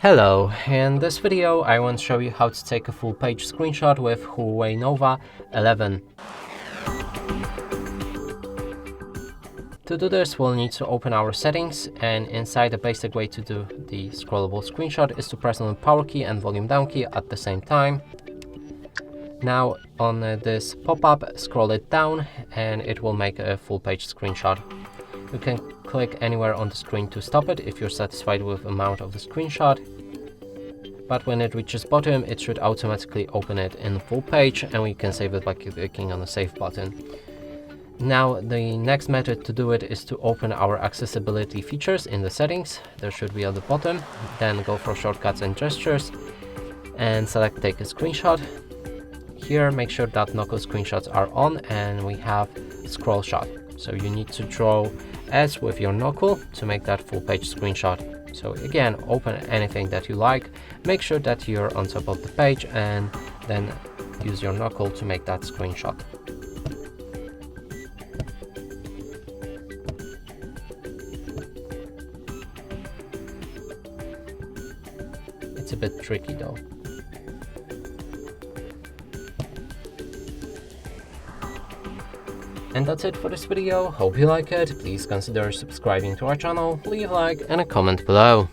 Hello, in this video I want to show you how to take a full page screenshot with Huawei Nova 11. To do this, we'll need to open our settings, and inside the basic way to do the scrollable screenshot is to press on the power key and volume down key at the same time. Now on this pop-up, scroll it down and it will make a full page screenshot. You can click anywhere on the screen to stop it if you're satisfied with the amount of the screenshot. But when it reaches bottom, it should automatically open it in full page, and we can save it by clicking on the save button. Now the next method to do it is to open our accessibility features in the settings. There should be at the bottom. Then go for shortcuts and gestures and select take a screenshot. Here make sure that knuckle screenshots are on and we have scroll shot. So you need to draw S with your knuckle to make that full page screenshot. So again, open anything that you like, make sure that you're on top of the page and then use your knuckle to make that screenshot. It's a bit tricky though. And that's it for this video. Hope you like it. Please consider subscribing to our channel, leave a like and a comment below.